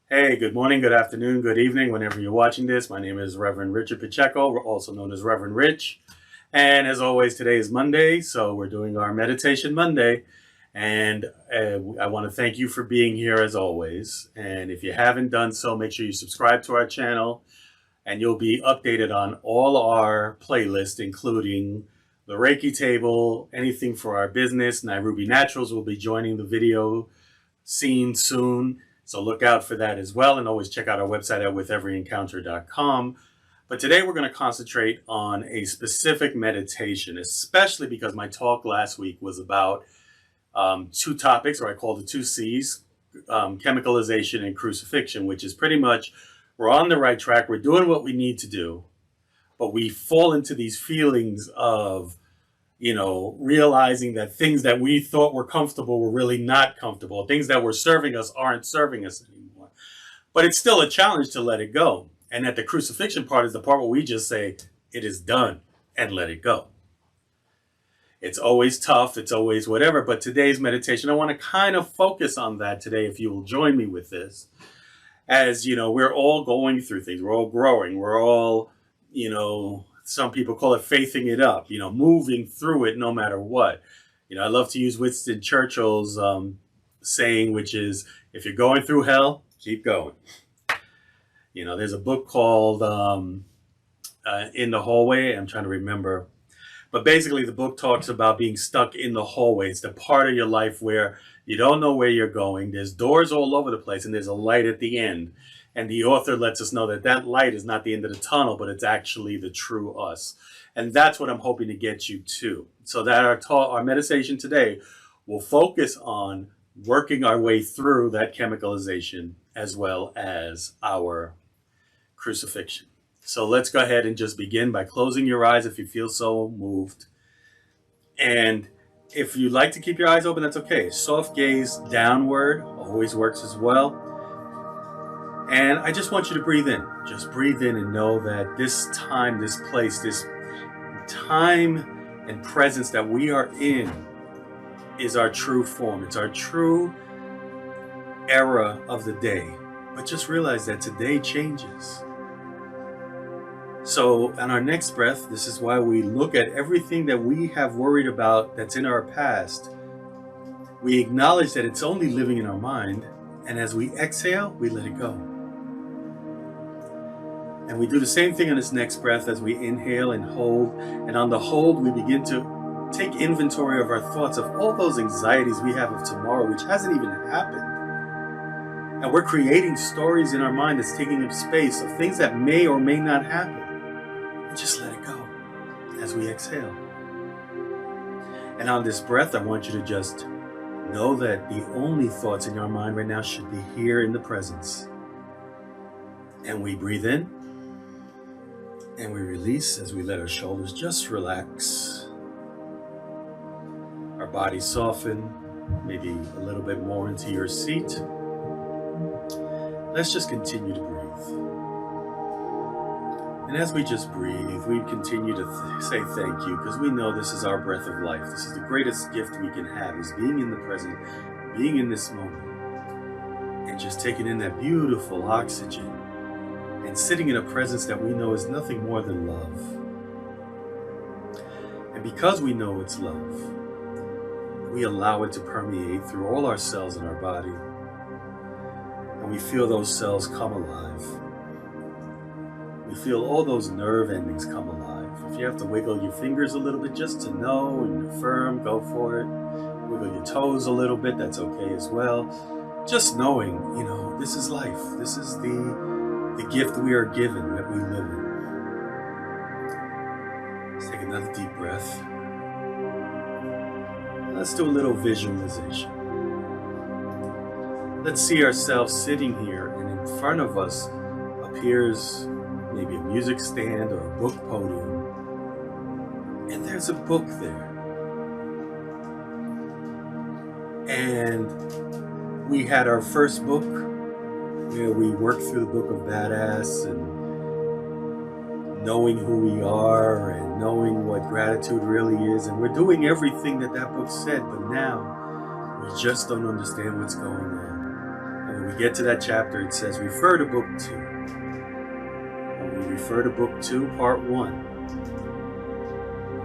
Hey, good morning, good afternoon, good evening, whenever you're watching this. My name is Reverend Richard Pacheco, also known as Reverend Rich. And as always, today is Monday, so we're doing our Meditation Monday. And I want to thank you for being here as always. And if you haven't done so, make sure you subscribe to our channel and you'll be updated on all our playlists, including the Reiki table, anything for our business. Nairobi Naturals will be joining the video scene soon. So look out for that as well. And always check out our website at witheveryencounter.com. But today we're going to concentrate on a specific meditation, especially because my talk last week was about two topics, or I called it two C's, chemicalization and crucifixion, which is pretty much we're on the right track. We're doing what we need to do, but we fall into these feelings of, realizing that things that we thought were comfortable were really not comfortable. Things that were serving us aren't serving us anymore. But it's still a challenge to let it go. And that the crucifixion part is the part where we just say, it is done, and let it go. It's always tough. It's always whatever. But today's meditation, I want to kind of focus on that today, if you will join me with this. As, we're all going through things. We're all growing. We're all, some people call it faithing it up, moving through it no matter what. I love to use Winston Churchill's saying, which is, if you're going through hell, keep going. There's a book called In the Hallway. I'm trying to remember. But basically, the book talks about being stuck in the hallway. It's the part of your life where you don't know where you're going. There's doors all over the place, and there's a light at the end. And the author lets us know that that light is not the end of the tunnel, but it's actually the true us. And that's what I'm hoping to get you to. So that our meditation today will focus on working our way through that chemicalization as well as our crucifixion. So let's go ahead and just begin by closing your eyes if you feel so moved. And if you like to keep your eyes open, that's okay. Soft gaze downward always works as well. And I just want you to breathe in. Just breathe in and know that this time, this place, this time and presence that we are in is our true form. It's our true era of the day. But just realize that today changes. So on our next breath, this is why we look at everything that we have worried about that's in our past. We acknowledge that it's only living in our mind. And as we exhale, we let it go. And we do the same thing on this next breath as we inhale and hold. And on the hold, we begin to take inventory of our thoughts, of all those anxieties we have of tomorrow, which hasn't even happened. And we're creating stories in our mind that's taking up space of things that may or may not happen. And just let it go as we exhale. And on this breath, I want you to just know that the only thoughts in your mind right now should be here in the presence. And we breathe in. And we release as we let our shoulders just relax. Our bodies soften, maybe a little bit more into your seat. Let's just continue to breathe. And as we just breathe, we continue to say thank you, because we know this is our breath of life. This is the greatest gift we can have, is being in the present, being in this moment, and just taking in that beautiful oxygen. And sitting in a presence that we know is nothing more than love. And because we know it's love, we allow it to permeate through all our cells in our body. And we feel those cells come alive. We feel all those nerve endings come alive. If you have to wiggle your fingers a little bit just to know and affirm, go for it. Wiggle your toes a little bit, that's okay as well. Just knowing, this is life. This is the gift we are given, that we live in. Let's take another deep breath. Let's do a little visualization. Let's see ourselves sitting here, and in front of us appears maybe a music stand or a book podium. And there's a book there. And we had our first book where we worked through the book of Badass and knowing who we are and knowing what gratitude really is. And we're doing everything that that book said, but now We just don't understand what's going on. And when we get to that chapter, it says, refer to book 2. When we refer to book 2, part 1,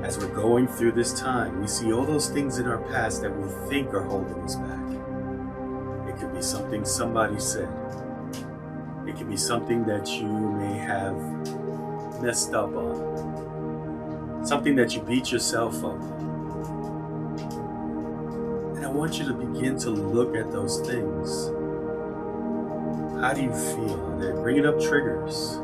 as we're going through this time, we see all those things in our past that we think are holding us back. It could be something somebody said. It could be something that you may have messed up on. Something that you beat yourself up on. And I want you to begin to look at those things. How do you feel? They're bringing up triggers.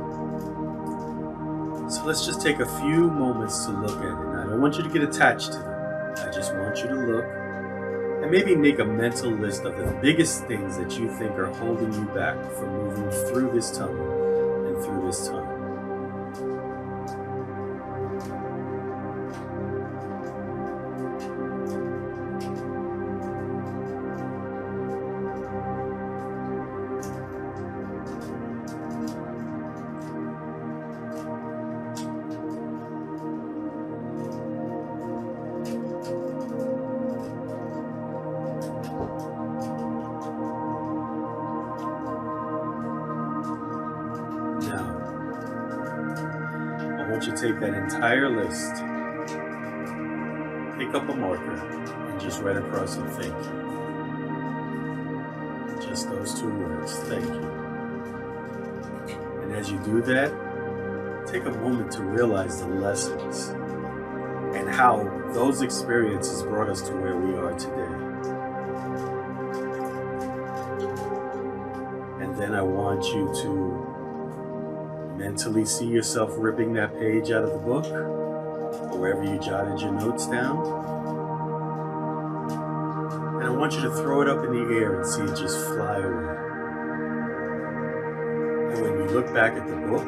So let's just take a few moments to look at it. I don't want you to get attached to them. I just want you to look and maybe make a mental list of the biggest things that you think are holding you back from moving through this tunnel and through this time. I want you to take that entire list, pick up a marker, and just write across it, thank you. Just those 2 words, thank you. And as you do that, take a moment to realize the lessons and how those experiences brought us to where we are today. And then I want you to mentally see yourself ripping that page out of the book, or wherever you jotted your notes down. And I want you to throw it up in the air and see it just fly away. And when you look back at the book,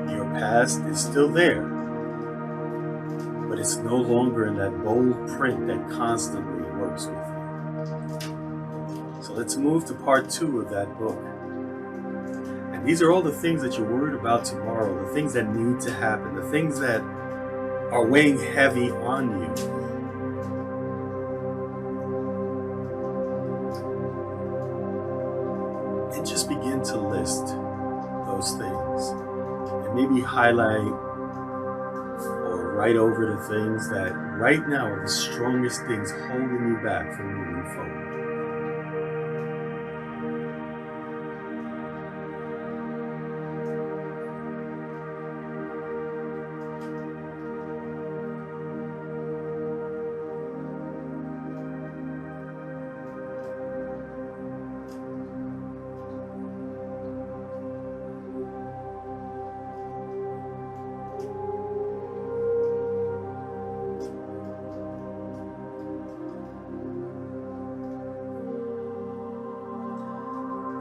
your past is still there, but it's no longer in that bold print that constantly works with you. So let's move to part 2 of that book. These are all the things that you're worried about tomorrow, the things that need to happen, the things that are weighing heavy on you. And just begin to list those things. And maybe highlight or write over the things that right now are the strongest things holding you back from moving forward.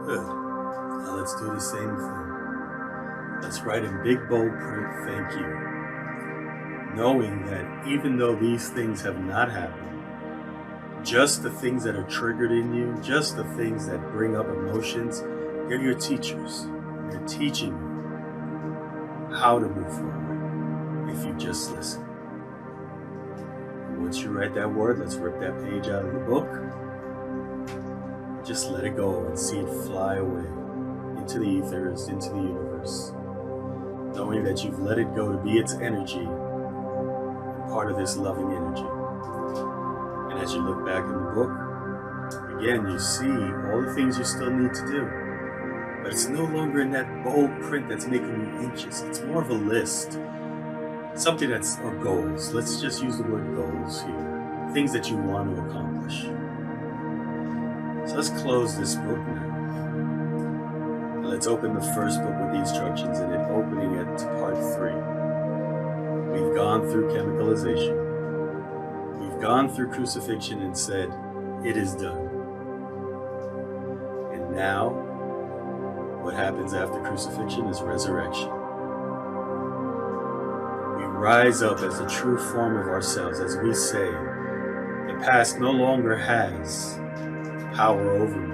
Good. Now let's do the same thing. Let's write in big bold print, thank you. Knowing that even though these things have not happened, just the things that are triggered in you, just the things that bring up emotions, they're your teachers. They're teaching you how to move forward if you just listen. And once you write that word, let's rip that page out of the book. Just let it go and see it fly away into the ethers, into the universe, knowing that you've let it go to be its energy, part of this loving energy. And as you look back in the book, again, you see all the things you still need to do, but it's no longer in that bold print that's making you anxious. It's more of a list, something that's, or goals. Let's just use the word goals here, things that you want to accomplish. So let's close this book now. Let's open the first book with the instructions in it, opening it to part 3. We've gone through chemicalization. We've gone through crucifixion and said, it is done. And now, what happens after crucifixion is resurrection. We rise up as the true form of ourselves, as we say, the past no longer has power over me.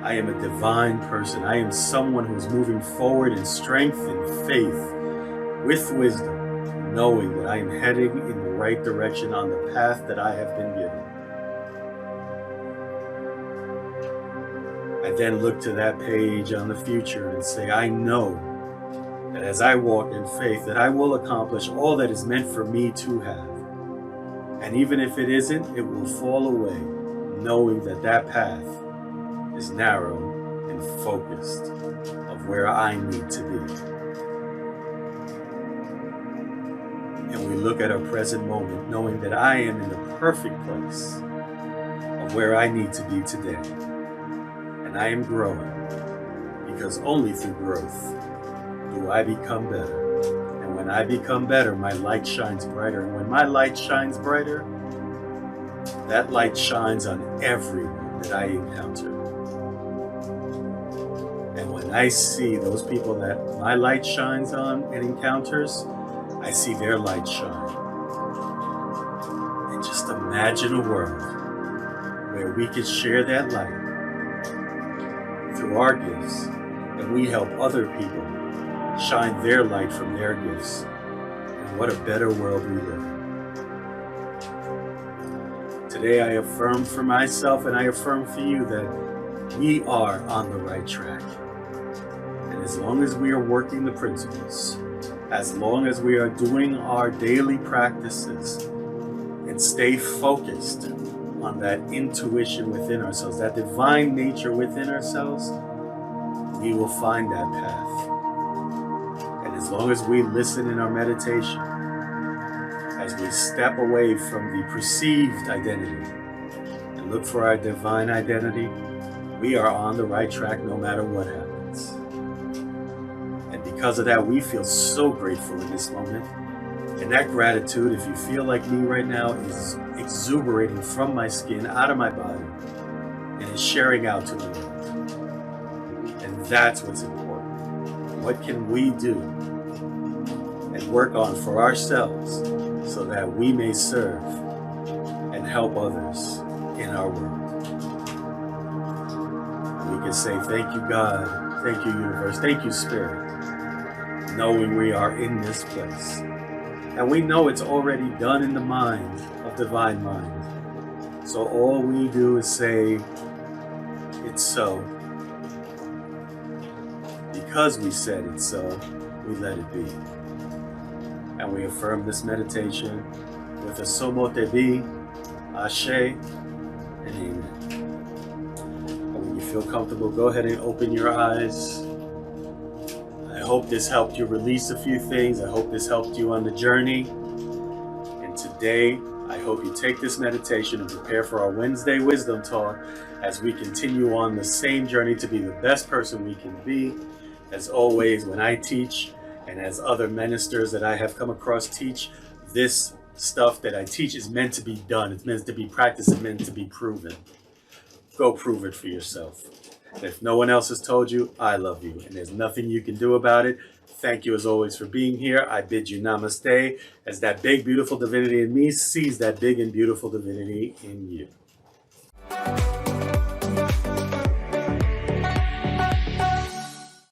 I am a divine person. I am someone who's moving forward in strength and faith, with wisdom, knowing that I am heading in the right direction on the path that I have been given. I then look to that page on the future and say, I know that as I walk in faith, that I will accomplish all that is meant for me to have. And even if it isn't, it will fall away, knowing that that path is narrow and focused of where I need to be. And we look at our present moment, knowing that I am in the perfect place of where I need to be today. And I am growing, because only through growth do I become better. And when I become better, my light shines brighter. And when my light shines brighter, that light shines on everyone that I encounter. And when I see those people that my light shines on and encounters, I see their light shine. And just imagine a world where we could share that light through our gifts, and we help other people shine their light from their gifts. And what a better world we live in. Today I affirm for myself and I affirm for you that we are on the right track. And as long as we are working the principles, as long as we are doing our daily practices and stay focused on that intuition within ourselves, that divine nature within ourselves, we will find that path. And as long as we listen in our meditation, as we step away from the perceived identity and look for our divine identity, we are on the right track no matter what happens. And because of that, we feel so grateful in this moment. And that gratitude, if you feel like me right now, is exuberating from my skin, out of my body, and is sharing out to the world. And that's what's important. What can we do and work on for ourselves so that we may serve and help others in our world? And we can say, thank you, God, thank you, universe, thank you, Spirit, knowing we are in this place. And we know it's already done in the mind of Divine Mind. So all we do is say, it's so. Because we said it's so, we let it be. And we affirm this meditation with a Somo Te Be, Ashe, and Amen. And when you feel comfortable, go ahead and open your eyes. I hope this helped you release a few things. I hope this helped you on the journey. And today, I hope you take this meditation and prepare for our Wednesday Wisdom Talk as we continue on the same journey to be the best person we can be. As always, when I teach, and as other ministers that I have come across teach, this stuff that I teach is meant to be done. It's meant to be practiced. It's meant to be proven. Go prove it for yourself. And if no one else has told you, I love you, and there's nothing you can do about it. Thank you as always for being here. I bid you namaste as that big, beautiful divinity in me sees that big and beautiful divinity in you.